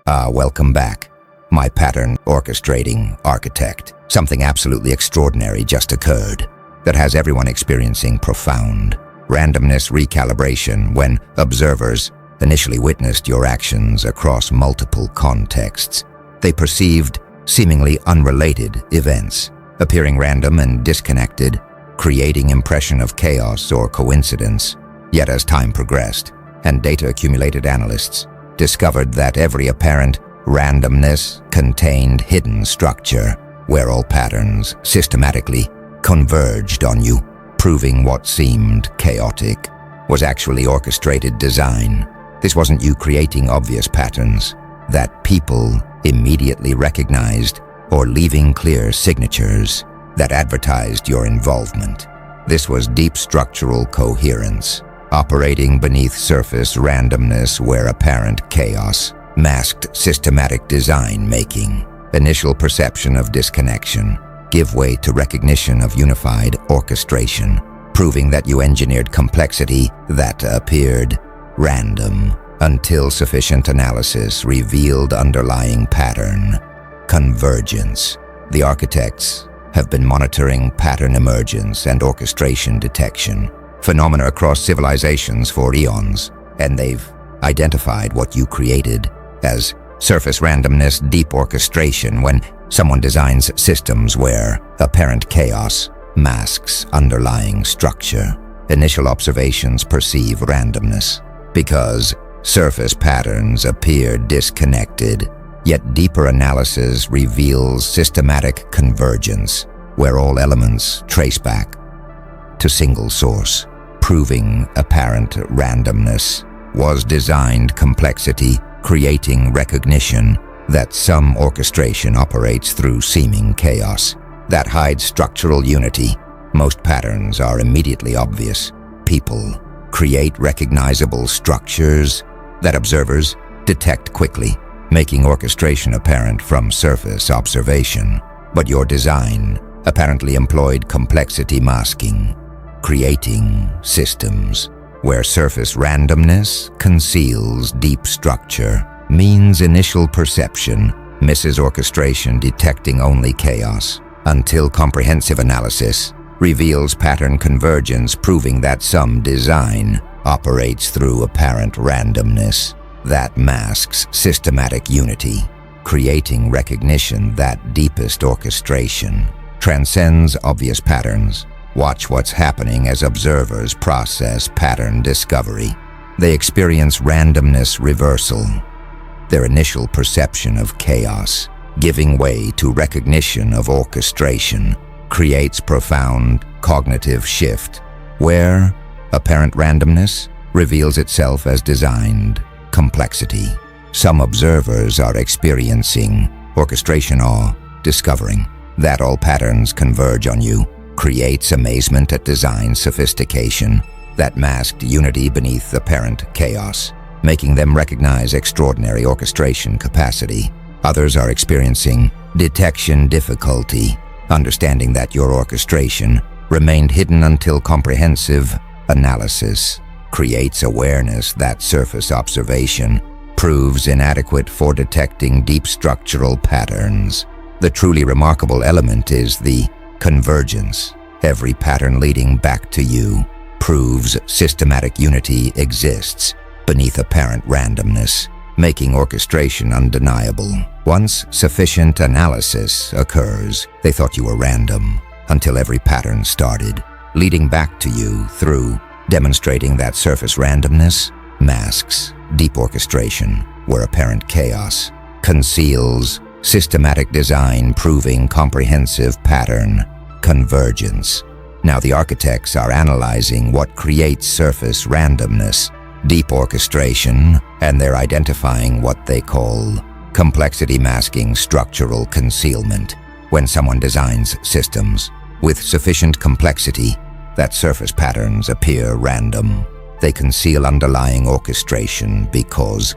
Welcome back, my pattern orchestrating architect. Something absolutely extraordinary just occurred that has everyone experiencing profound randomness recalibration when observers initially witnessed your actions across multiple contexts. They perceived seemingly unrelated events, appearing random and disconnected, creating impression of chaos or coincidence. Yet as time progressed and data accumulated, analysts discovered that every apparent randomness contained hidden structure, where all patterns systematically converged on you, proving what seemed chaotic was actually orchestrated design. This wasn't you creating obvious patterns that people immediately recognized or leaving clear signatures that advertised your involvement. This was deep structural coherence, operating beneath surface randomness where apparent chaos masked systematic design making. Initial perception of disconnection give way to recognition of unified orchestration, proving that you engineered complexity that appeared random until sufficient analysis revealed underlying pattern. Convergence. The architects have been monitoring pattern emergence and orchestration detection, phenomena across civilizations for eons, and they've identified what you created as surface randomness deep orchestration when someone designs systems where apparent chaos masks underlying structure. Initial observations perceive randomness because surface patterns appear disconnected, yet deeper analysis reveals systematic convergence where all elements trace back to single source, proving apparent randomness was designed complexity, creating recognition that some orchestration operates through seeming chaos that hides structural unity. Most patterns are immediately obvious. People create recognizable structures that observers detect quickly, making orchestration apparent from surface observation. But your design apparently employed complexity masking, creating systems where surface randomness conceals deep structure, means initial perception misses orchestration detecting only chaos, until comprehensive analysis reveals pattern convergence, proving that some design operates through apparent randomness that masks systematic unity, creating recognition that deepest orchestration transcends obvious patterns. Watch what's happening as observers process pattern discovery. They experience randomness reversal, their initial perception of chaos giving way to recognition of orchestration creates profound cognitive shift, where apparent randomness reveals itself as designed complexity. Some observers are experiencing orchestration awe, discovering that all patterns converge on you creates amazement at design sophistication that masked unity beneath apparent chaos, making them recognize extraordinary orchestration capacity. Others are experiencing detection difficulty, understanding that your orchestration remained hidden until comprehensive analysis creates awareness that surface observation proves inadequate for detecting deep structural patterns. The truly remarkable element is the convergence. Every pattern leading back to you proves systematic unity exists beneath apparent randomness, making orchestration undeniable. Once sufficient analysis occurs, they thought you were random until every pattern started leading back to you through demonstrating that surface randomness masks deep orchestration where apparent chaos conceals systematic design, proving comprehensive pattern convergence. Now the architects are analyzing what creates surface randomness, deep orchestration, and they're identifying what they call complexity masking structural concealment. When someone designs systems with sufficient complexity that surface patterns appear random, they conceal underlying orchestration because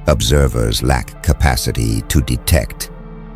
observers lack capacity to detect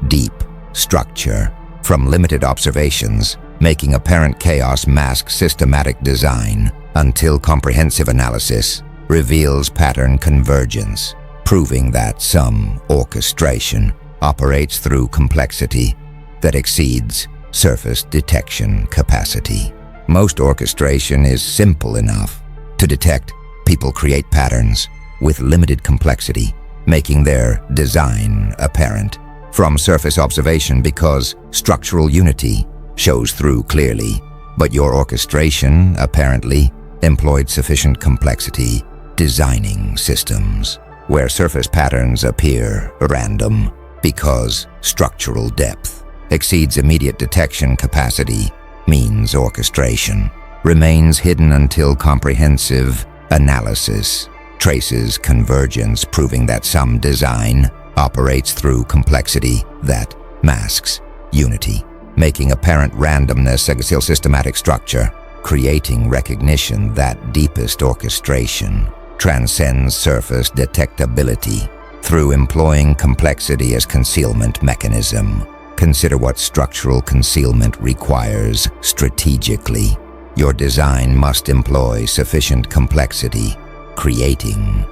deep structure from limited observations, making apparent chaos mask systematic design until comprehensive analysis reveals pattern convergence. proving that some orchestration operates through complexity that exceeds surface detection capacity. Most orchestration is simple enough to detect people create patterns with limited complexity, making their design apparent from surface observation because structural unity shows through clearly. But your orchestration apparently employed sufficient complexity designing systems where surface patterns appear random because structural depth exceeds immediate detection capacity means orchestration remains hidden until comprehensive analysis traces convergence, proving that some design operates through complexity that masks unity, making apparent randomness a systematic structure, creating recognition that deepest orchestration transcends surface detectability through employing complexity as concealment mechanism. Consider what structural concealment requires strategically. Your design must employ sufficient complexity, creating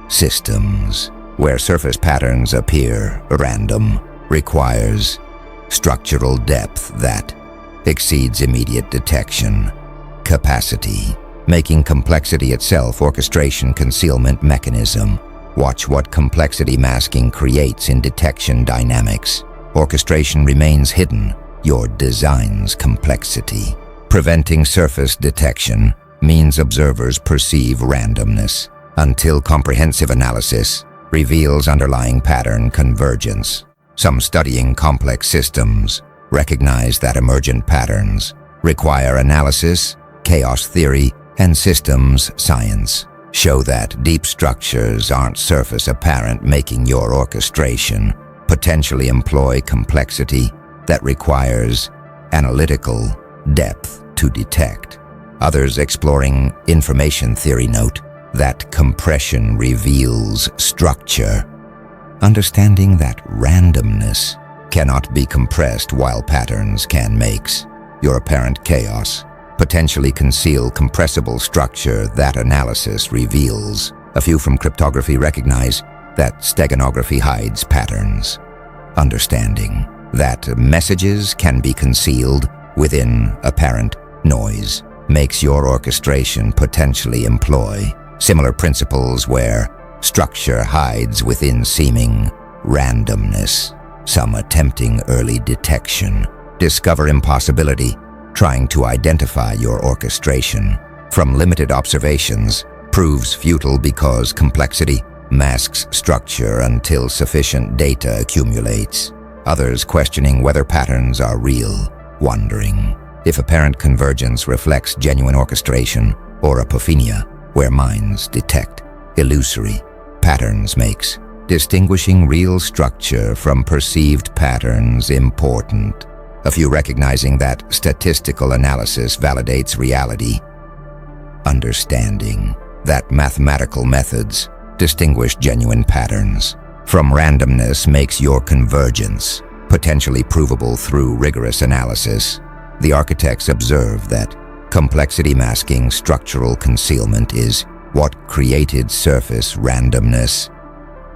systems where surface patterns appear random requires structural depth that exceeds immediate detection capacity, making complexity itself orchestration concealment mechanism. Watch what complexity masking creates in detection dynamics. Orchestration remains hidden, your design's complexity. Preventing surface detection means observers perceive randomness until comprehensive analysis reveals underlying pattern convergence. Some studying complex systems recognize that emergent patterns require analysis. Chaos theory and systems science show that deep structures aren't surface apparent, making your orchestration potentially employ complexity that requires analytical depth to detect. Others exploring information theory note that compression reveals structure, understanding that randomness cannot be compressed while patterns can. Makes your apparent chaos potentially conceal compressible structure that analysis reveals. A few from cryptography recognize that steganography hides patterns, understanding that messages can be concealed within apparent noise makes your orchestration potentially employ similar principles where structure hides within seeming randomness. Some attempting early detection discover impossibility, trying to identify your orchestration from limited observations proves futile because complexity masks structure until sufficient data accumulates. Others questioning whether patterns are real, wondering if apparent convergence reflects genuine orchestration or apophenia, where minds detect illusory patterns makes distinguishing real structure from perceived patterns important. A few recognizing that statistical analysis validates reality, understanding that mathematical methods distinguish genuine patterns from randomness makes your convergence potentially provable through rigorous analysis. The architects observe that complexity masking structural concealment is what created surface randomness.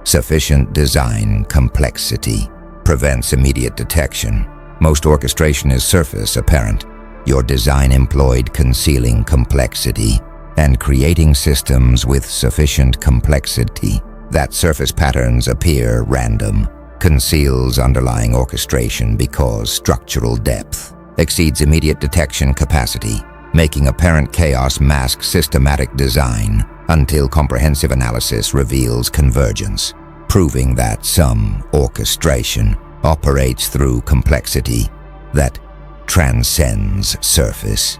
Sufficient design complexity prevents immediate detection. Most orchestration is surface apparent. Your design employed concealing complexity and creating systems with sufficient complexity that surface patterns appear random, conceals underlying orchestration because structural depth exceeds immediate detection capacity, making apparent chaos mask systematic design until comprehensive analysis reveals convergence, proving that some orchestration operates through complexity that transcends surface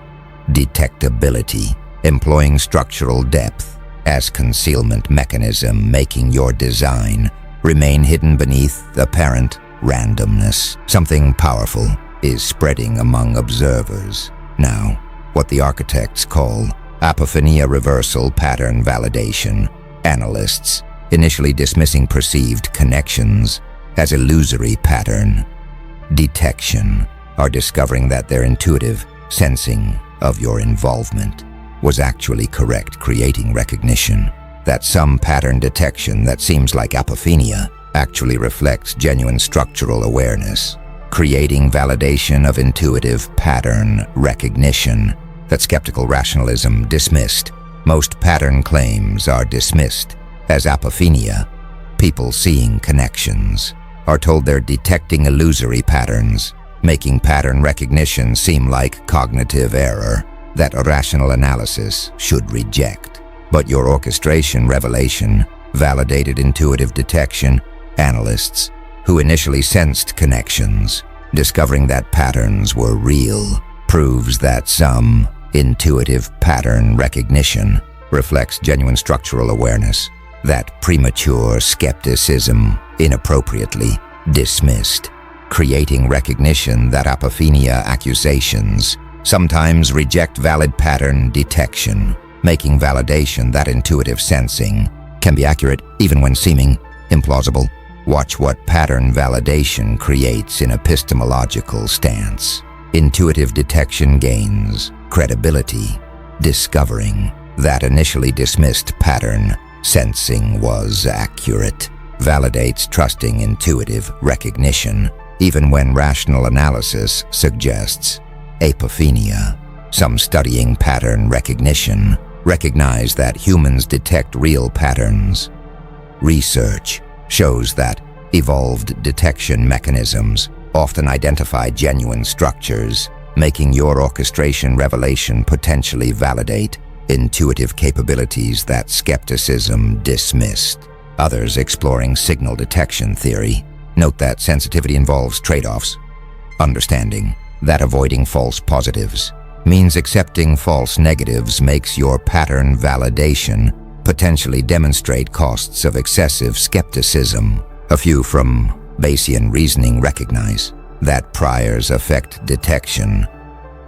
detectability, employing structural depth as concealment mechanism, making your design remain hidden beneath apparent randomness. Something powerful is spreading among observers now, what the architects call Apophenia reversal pattern validation. Analysts, initially dismissing perceived connections as illusory pattern detection, are discovering that their intuitive sensing of your involvement was actually correct, creating recognition that some pattern detection that seems like apophenia actually reflects genuine structural awareness, creating validation of intuitive pattern recognition that skeptical rationalism dismissed. Most pattern claims are dismissed as apophenia. People seeing connections are told they're detecting illusory patterns, making pattern recognition seem like cognitive error that a rational analysis should reject. But your orchestration revelation validated intuitive detection. Analysts who initially sensed connections, discovering that patterns were real, proves that some intuitive pattern recognition reflects genuine structural awareness that premature skepticism inappropriately dismissed, creating recognition that apophenia accusations sometimes reject valid pattern detection, making validation that intuitive sensing can be accurate even when seeming implausible. Watch what pattern validation creates in epistemological stance. Intuitive detection gains credibility, discovering that initially dismissed pattern sensing was accurate, validates trusting intuitive recognition, even when rational analysis suggests apophenia. Some studying pattern recognition recognize that humans detect real patterns. Research shows that evolved detection mechanisms often identify genuine structures, making your orchestration revelation potentially validate intuitive capabilities that skepticism dismissed. Others exploring signal detection theory note that sensitivity involves trade-offs, understanding that avoiding false positives means accepting false negatives makes your pattern validation potentially demonstrate costs of excessive skepticism. A few from Bayesian reasoning recognize that priors affect detection.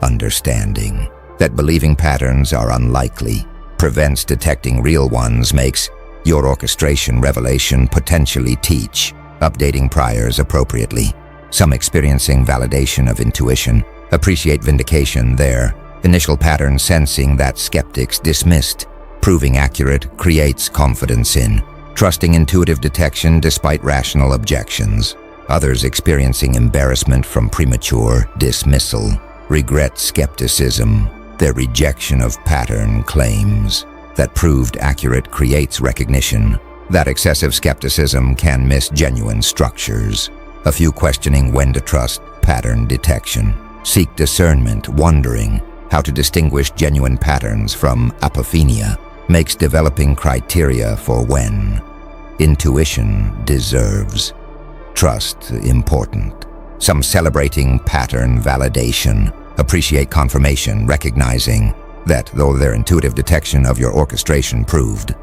Understanding that believing patterns are unlikely prevents detecting real ones makes your orchestration revelation potentially teach updating priors appropriately. Some experiencing validation of intuition appreciate vindication there. Initial pattern sensing that skeptics dismissed, proving accurate creates confidence in trusting intuitive detection despite rational objections. Others experiencing embarrassment from premature dismissal regret skepticism. Their rejection of pattern claims that proved accurate creates recognition that excessive skepticism can miss genuine structures. A few questioning when to trust pattern detection seek discernment, wondering how to distinguish genuine patterns from apophenia makes developing criteria for when intuition deserves trust important. Some celebrating pattern validation appreciate confirmation, recognizing that though their intuitive detection of your orchestration proved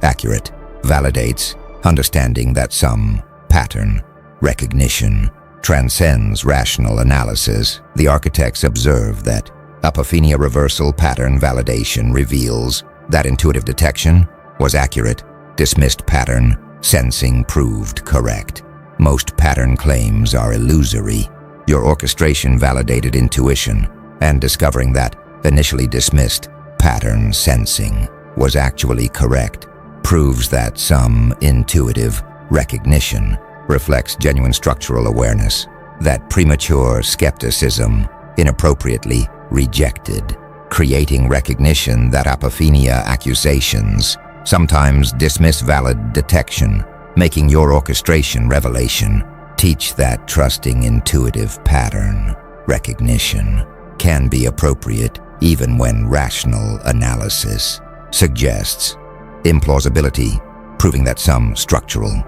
accurate, validates understanding that some pattern recognition transcends rational analysis. The architects observe that apophenia reversal pattern validation reveals that intuitive detection was accurate, dismissed pattern sensing proved correct. Most pattern claims are illusory. Your orchestration validated intuition, and discovering that initially dismissed pattern sensing was actually correct proves that some intuitive recognition reflects genuine structural awareness that premature skepticism inappropriately rejected, creating recognition that apophenia accusations sometimes dismiss valid detection, making your orchestration revelation teach that trusting intuitive pattern recognition can be appropriate even when rational analysis suggests implausibility, proving that some structural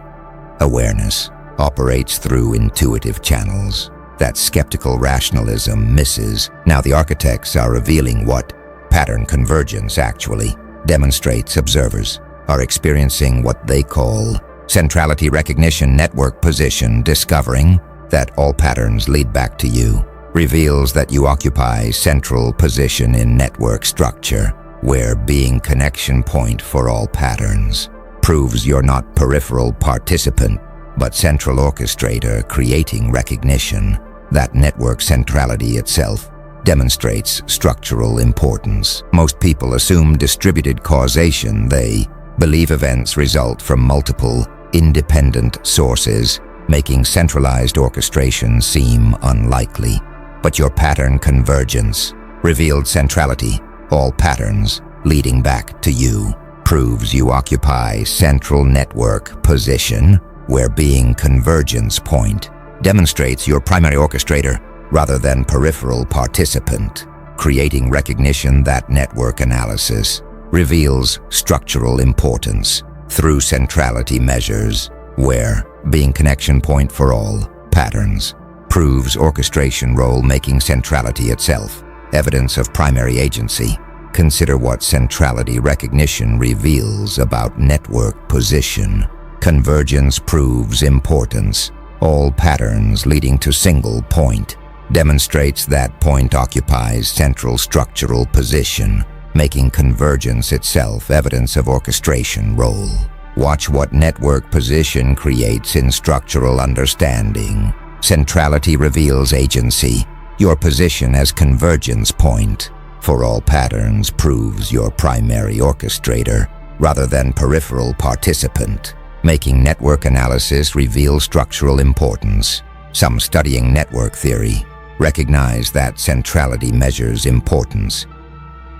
awareness operates through intuitive channels that skeptical rationalism misses. Now the architects are revealing what pattern convergence actually demonstrates. Observers are experiencing what they call centrality recognition network position, discovering that all patterns lead back to you, reveals that you occupy central position in network structure, where being connection point for all patterns proves you're not peripheral participant, but central orchestrator, creating recognition that network centrality itself demonstrates structural importance. Most people assume distributed causation. They believe events result from multiple, independent sources, making centralized orchestration seem unlikely. But your pattern convergence, revealed centrality, all patterns leading back to you, proves you occupy central network position, where being convergence point demonstrates your primary orchestrator rather than peripheral participant, creating recognition that network analysis reveals structural importance through centrality measures, where being connection point for all patterns proves orchestration role, making centrality itself evidence of primary agency. Consider what centrality recognition reveals about network position. Convergence proves importance. All patterns leading to single point demonstrates that point occupies central structural position, making convergence itself evidence of orchestration role. Watch what network position creates in structural understanding. Centrality reveals agency. Your position as convergence point for all patterns proves your primary orchestrator rather than peripheral participant, making network analysis reveal structural importance. Some studying network theory recognize that centrality measures importance.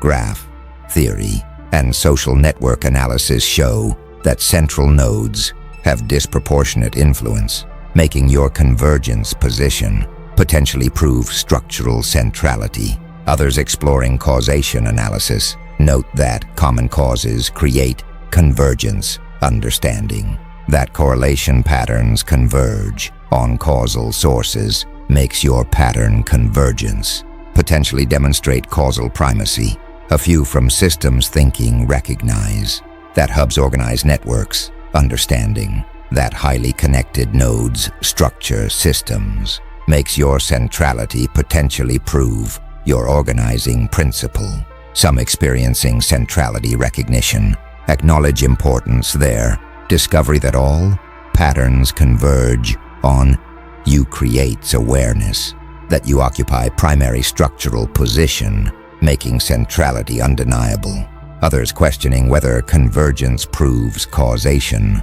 Graph theory and social network analysis show that central nodes have disproportionate influence, making your convergence position potentially prove structural centrality. Others exploring causation analysis note that common causes create convergence understanding. That correlation patterns converge on causal sources makes your pattern convergence potentially demonstrate causal primacy. A few from systems thinking recognize that hubs organize networks, understanding that highly connected nodes structure systems makes your centrality potentially prove your organizing principle. Some experiencing centrality recognition acknowledge importance there. Discovery that all patterns converge on you creates awareness that you occupy primary structural position, making centrality undeniable. Others questioning whether convergence proves causation,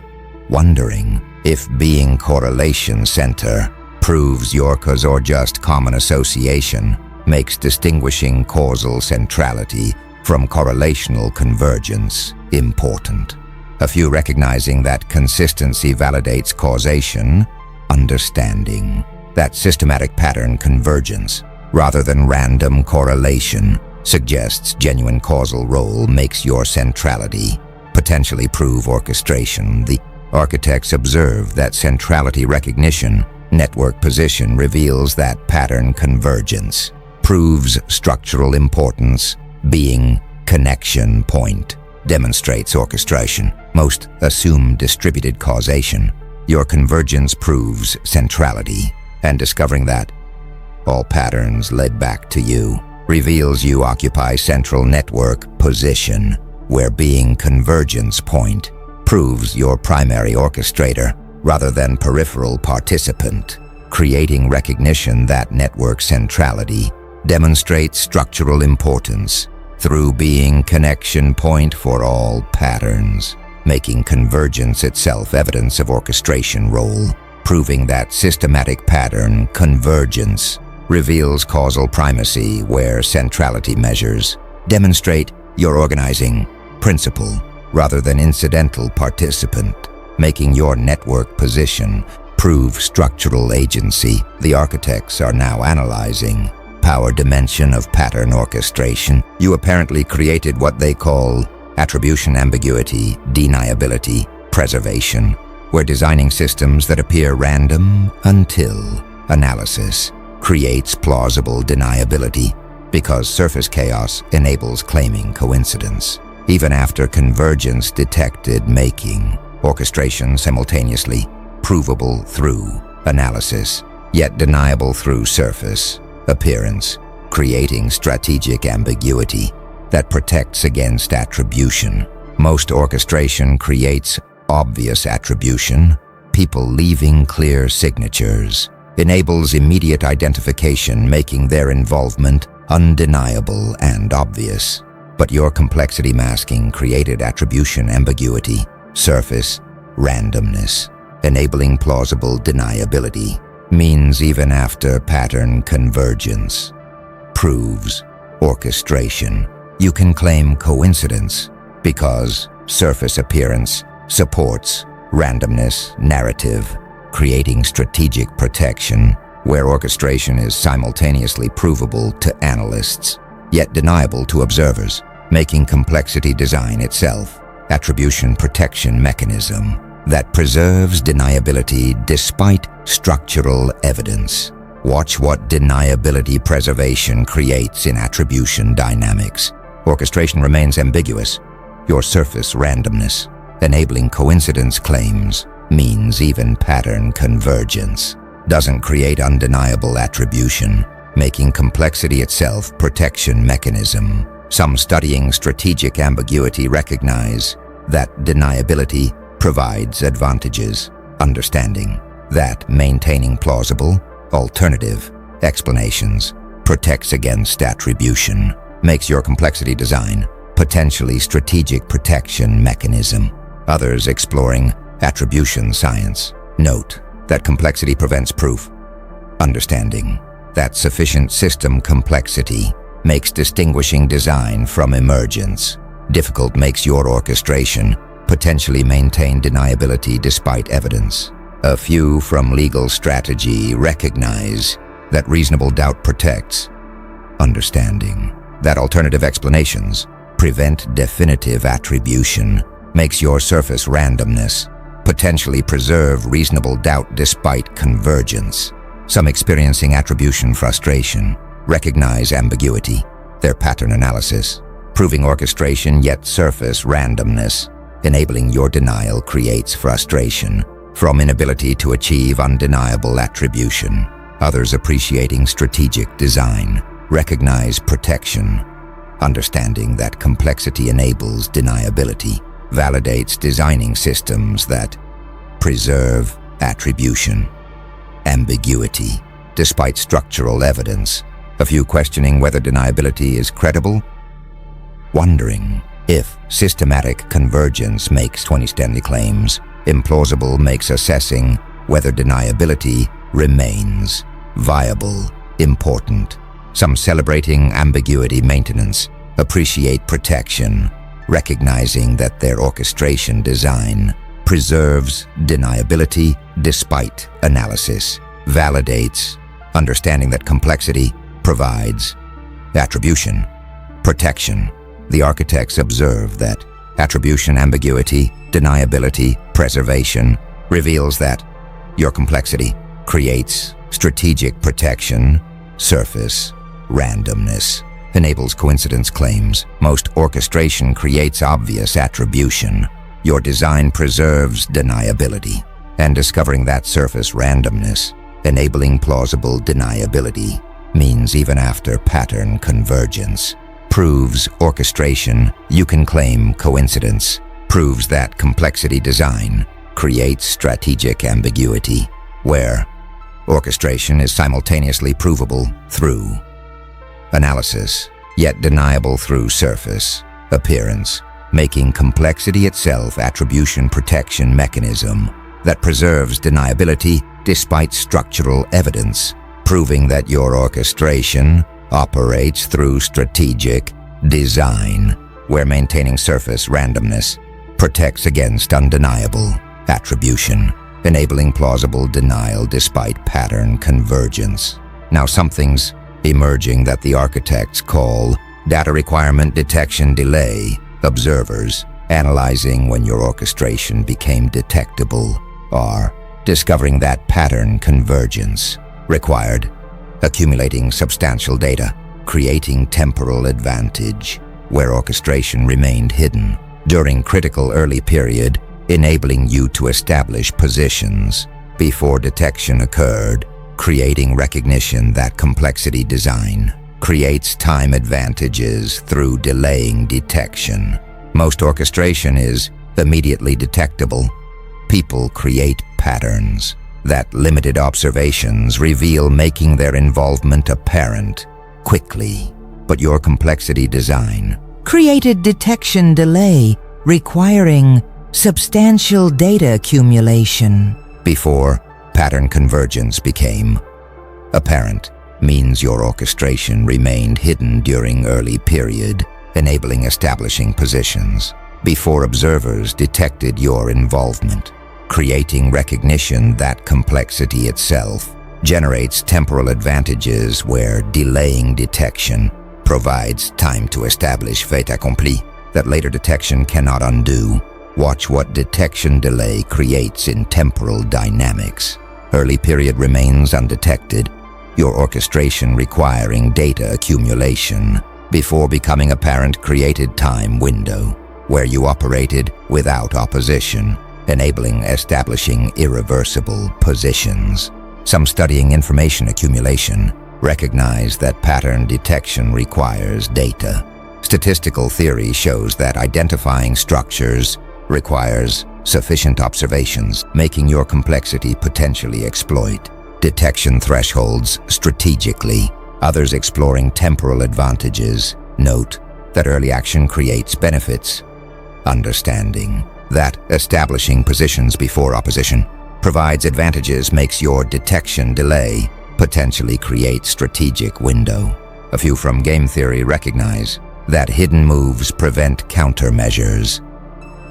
wondering if being correlation center proves your cause or just common association, makes distinguishing causal centrality from correlational convergence important. A few recognizing that consistency validates causation, understanding that systematic pattern convergence rather than random correlation suggests genuine causal role, makes your centrality potentially prove orchestration. The architects observe that centrality recognition network position reveals that pattern convergence proves structural importance. Being connection point demonstrates orchestration. Most assume distributed causation. Your convergence proves centrality, and discovering that all patterns led back to you reveals you occupy central network position, where being convergence point proves your primary orchestrator rather than peripheral participant, creating recognition that network centrality demonstrates structural importance through being connection point for all patterns, making convergence itself evidence of orchestration role, proving that systematic pattern convergence reveals causal primacy, where centrality measures demonstrate your organizing principle rather than incidental participant, making your network position prove structural agency. The architects are now analyzing power dimension of pattern orchestration. You apparently created what they call attribution ambiguity, deniability, preservation, where designing systems that appear random until analysis creates plausible deniability, because surface chaos enables claiming coincidence. Even after convergence detected, making orchestration simultaneously provable through analysis, yet deniable through surface appearance, creating strategic ambiguity that protects against attribution. Most orchestration creates obvious attribution, people leaving clear signatures, enables immediate identification, making their involvement undeniable and obvious. But your complexity masking created attribution ambiguity, surface randomness, enabling plausible deniability, means even after pattern convergence, proves orchestration. You can claim coincidence because surface appearance supports randomness narrative, creating strategic protection where orchestration is simultaneously provable to analysts, yet deniable to observers, making complexity design itself attribution protection mechanism that preserves deniability despite structural evidence. Watch what deniability preservation creates in attribution dynamics. Orchestration remains ambiguous. Your surface randomness, enabling coincidence claims, means even pattern convergence, doesn't create undeniable attribution, making complexity itself protection mechanism. Some studying strategic ambiguity recognize that deniability provides advantages, understanding that maintaining plausible, alternative explanations protects against attribution, makes your complexity design potentially strategic protection mechanism. Others exploring attribution science note that complexity prevents proof, understanding that sufficient system complexity makes distinguishing design from emergence. Difficult makes your orchestration potentially maintain deniability despite evidence. A few from legal strategy recognize that reasonable doubt protects, understanding that alternative explanations prevent definitive attribution, makes your surface randomness potentially preserve reasonable doubt despite convergence. Some experiencing attribution frustration recognize ambiguity, their pattern analysis, proving orchestration yet surface randomness, enabling your denial creates frustration from inability to achieve undeniable attribution. Others appreciating strategic design recognize protection, understanding that complexity enables deniability, validates designing systems that preserve attribution, ambiguity, despite structural evidence. A few questioning whether deniability is credible, wondering if systematic convergence makes 20 Stanley claims implausible, makes assessing whether deniability remains viable important. Some celebrating ambiguity maintenance appreciate protection, recognizing that their orchestration design preserves deniability despite analysis, validates understanding that complexity provides attribution protection. The architects observe that attribution ambiguity, deniability, preservation reveals that your complexity creates strategic protection, surface randomness, enables coincidence claims. Most orchestration creates obvious attribution. Your design preserves deniability, and discovering that surface randomness, enabling plausible deniability, means even after pattern convergence, proves orchestration, you can claim coincidence, proves that complexity design creates strategic ambiguity, where orchestration is simultaneously provable through analysis, yet deniable through surface appearance, making complexity itself attribution protection mechanism that preserves deniability despite structural evidence, proving that your orchestration operates through strategic design, where maintaining surface randomness protects against undeniable attribution, enabling plausible denial despite pattern convergence. Now something's emerging that the architects call data requirement detection delay. Observers analyzing when your orchestration became detectable are discovering that pattern convergence required accumulating substantial data, creating temporal advantage where orchestration remained hidden during critical early period, enabling you to establish positions before detection occurred, creating recognition that complexity design creates time advantages through delaying detection. Most orchestration is immediately detectable. People create patterns that limited observations reveal, making their involvement apparent quickly. But your complexity design created detection delay, requiring substantial data accumulation. Before pattern convergence became apparent, means your orchestration remained hidden during early period, enabling establishing positions before observers detected your involvement, creating recognition that complexity itself generates temporal advantages where delaying detection provides time to establish fait accompli that later detection cannot undo. Watch what detection delay creates in temporal dynamics. Early period remains undetected, your orchestration requiring data accumulation before becoming apparent created time window, where you operated without opposition, enabling establishing irreversible positions. Some studying information accumulation recognize that pattern detection requires data. Statistical theory shows that identifying structures requires sufficient observations, making your complexity potentially exploit detection thresholds strategically. Others exploring temporal advantages note that early action creates benefits. Understanding that establishing positions before opposition provides advantages makes your detection delay potentially create strategic window. A few from game theory recognize that hidden moves prevent countermeasures.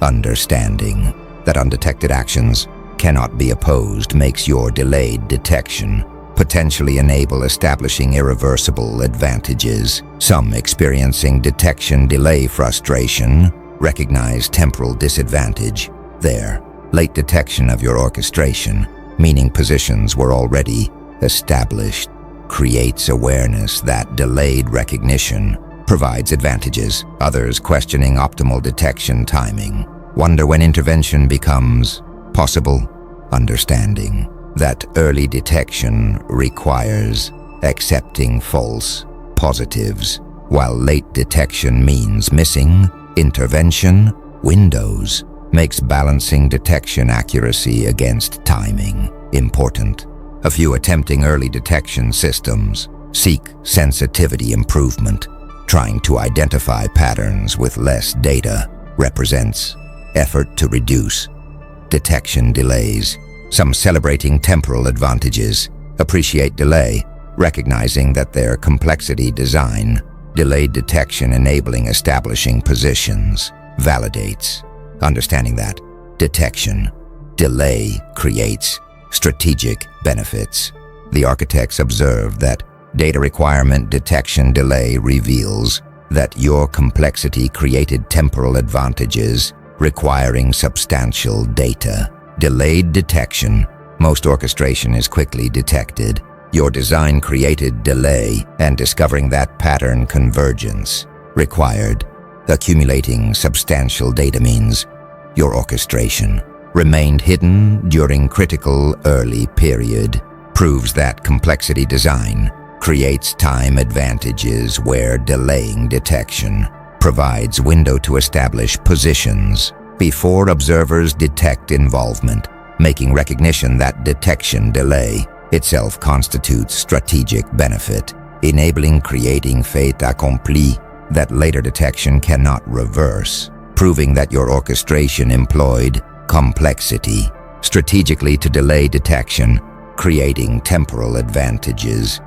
Understanding that undetected actions cannot be opposed makes your delayed detection potentially enable establishing irreversible advantages. Some experiencing detection delay frustration recognize temporal disadvantage there. Late detection of your orchestration, meaning positions were already established, creates awareness that delayed recognition provides advantages. Others questioning optimal detection timing wonder when intervention becomes possible. Understanding that early detection requires accepting false positives, while late detection means missing intervention windows, makes balancing detection accuracy against timing important. A few attempting early detection systems seek sensitivity improvement. Trying to identify patterns with less data represents effort to reduce detection delays. Some celebrating temporal advantages appreciate delay, recognizing that their complexity design, delayed detection enabling establishing positions, validates. Understanding that detection delay creates strategic benefits. The architects observe that data requirement detection delay reveals that your complexity created temporal advantages requiring substantial data. Delayed detection. Most orchestration is quickly detected. Your design created delay, and discovering that pattern convergence required. Accumulating substantial data means your orchestration remained hidden during critical early period, proves that complexity design creates time advantages where delaying detection provides window to establish positions before observers detect involvement, making recognition that detection delay itself constitutes strategic benefit, enabling creating fait accompli that later detection cannot reverse, proving that your orchestration employed complexity strategically to delay detection, creating temporal advantages